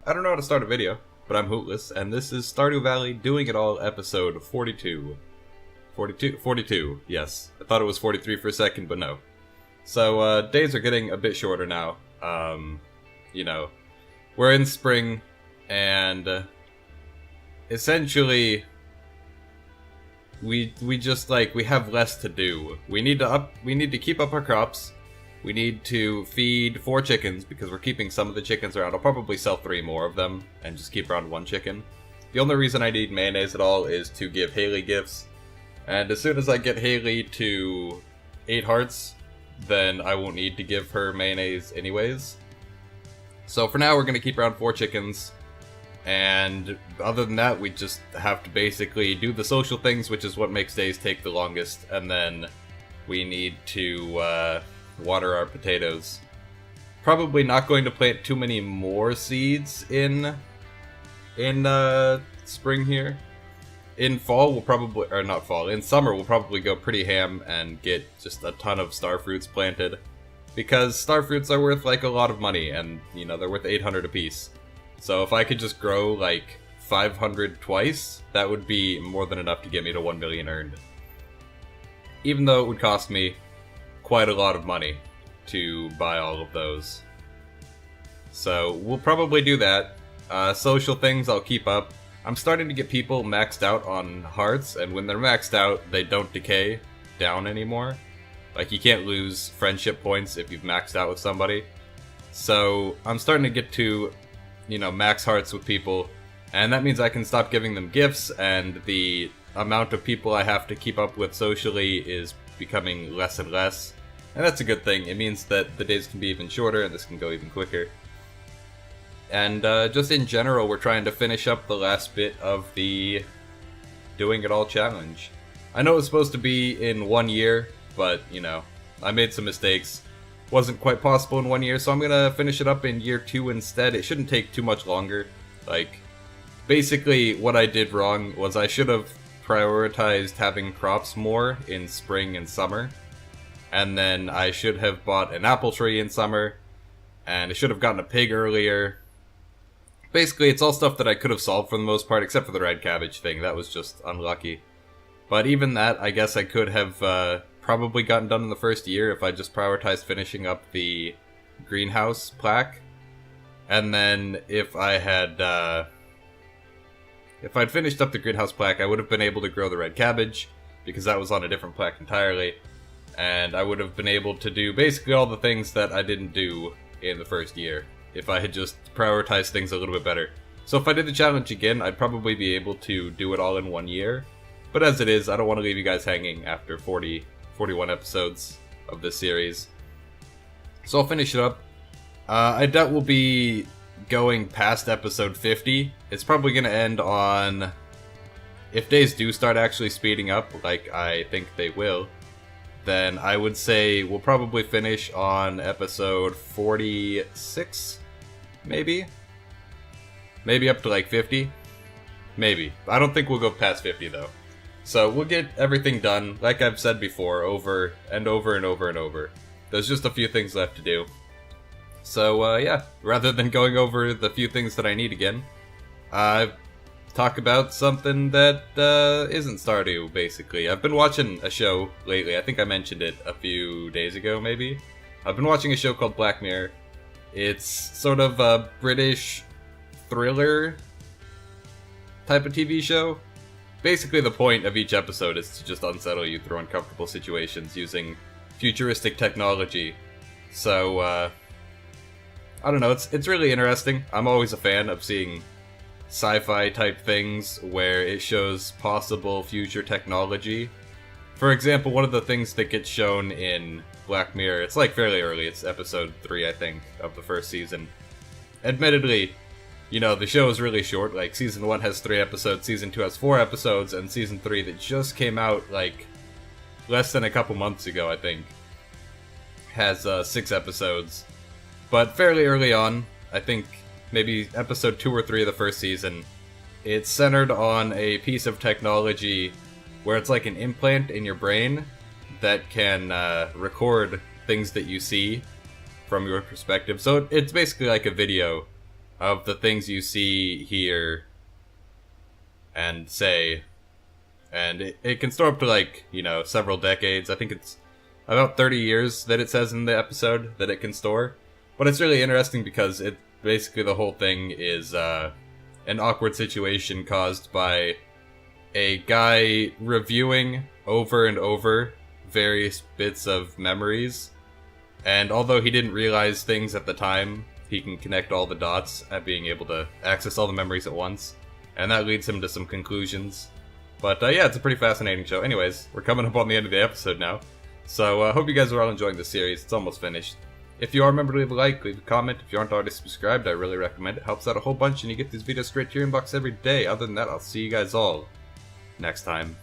I don't know how to start a video, but I'm Hootless, and this is Stardew Valley Doing It All, episode 42. 42, yes. I thought it was 43 for a second, but no. So, days are getting a bit shorter now. You know, we're in spring, and essentially, we just, we have less to do. We need to keep up our crops. We need to feed 4 chickens, because we're keeping some of the chickens around. I'll probably sell 3 more of them, and just keep around 1 chicken. The only reason I need mayonnaise at all is to give Haley gifts. And as soon as I get Haley to 8 hearts, then I won't need to give her mayonnaise anyways. So for now, we're going to keep around 4 chickens. And other than that, we just have to basically do the social things, which is what makes days take the longest. And then we need to water our potatoes. Probably not going to plant too many more seeds in spring here. In fall, we'll probably, or not fall, in summer we'll probably go pretty ham and get just a ton of star fruits planted. Because star fruits are worth a lot of money, and you know, they're worth 800 apiece. So if I could just grow 500 twice, that would be more than enough to get me to 1 million earned. Even though it would cost me quite a lot of money to buy all of those. So we'll probably do that. Social things I'll keep up. I'm starting to get people maxed out on hearts, and when they're maxed out, they don't decay down anymore. You can't lose friendship points if you've maxed out with somebody. So I'm starting to get to, max hearts with people, and that means I can stop giving them gifts, and the amount of people I have to keep up with socially is becoming less and less. And that's a good thing. It means that the days can be even shorter, and this can go even quicker. And just in general, we're trying to finish up the last bit of the Doing It All challenge. I know it was supposed to be in 1 year, but, I made some mistakes. Wasn't quite possible in 1 year, so I'm gonna finish it up in year 2 instead. It shouldn't take too much longer. Basically, what I did wrong was I should have prioritized having crops more in spring and summer. And then I should have bought an apple tree in summer, and I should have gotten a pig earlier. Basically, it's all stuff that I could have solved for the most part, except for the red cabbage thing. That was just unlucky. But even that, I guess I could have probably gotten done in the first year if I just prioritized finishing up the greenhouse plaque. And then if I'd finished up the greenhouse plaque, I would have been able to grow the red cabbage, because that was on a different plaque entirely. And I would have been able to do basically all the things that I didn't do in the first year, if I had just prioritized things a little bit better. So if I did the challenge again, I'd probably be able to do it all in 1 year. But as it is, I don't want to leave you guys hanging after 41 episodes of this series. So I'll finish it up. I doubt we'll be going past episode 50. It's probably going to end on... If days do start actually speeding up, like I think they will, then I would say we'll probably finish on episode 46, maybe? Maybe up to 50? Maybe. I don't think we'll go past 50 though. So we'll get everything done, like I've said before, over and over and over and over. There's just a few things left to do. So yeah, rather than going over the few things that I need again, talk about something that isn't Stardew, basically. I've been watching a show lately. I think I mentioned it a few days ago, maybe. I've been watching a show called Black Mirror. It's sort of a British thriller type of TV show. Basically, the point of each episode is to just unsettle you through uncomfortable situations using futuristic technology. So, I don't know, it's really interesting. I'm always a fan of seeing sci-fi type things where it shows possible future technology. For example, one of the things that gets shown in Black Mirror, it's fairly early, it's episode 3 I think of the first season. Admittedly, the show is really short. Season 1 has 3 episodes, Season 2 has 4 episodes, and Season 3 that just came out less than a couple months ago I think has 6 episodes. But fairly early on, I think maybe episode 2 or 3 of the first season, it's centered on a piece of technology where it's like an implant in your brain that can record things that you see from your perspective. So it's basically like a video of the things you see, hear, and say. And it can store up to, like, you know, several decades. I think it's about 30 years that it says in the episode that it can store. But it's really interesting because it basically the whole thing is an awkward situation caused by a guy reviewing over and over various bits of memories. And although he didn't realize things at the time, he can connect all the dots at being able to access all the memories at once. And that leads him to some conclusions. But yeah, it's a pretty fascinating show. Anyways, we're coming up on the end of the episode now. So I hope you guys are all enjoying the series. It's almost finished. If you are, remember to leave a like, leave a comment. If you aren't already subscribed, I really recommend it. Helps out a whole bunch and you get these videos straight to your inbox every day. Other than that, I'll see you guys all next time.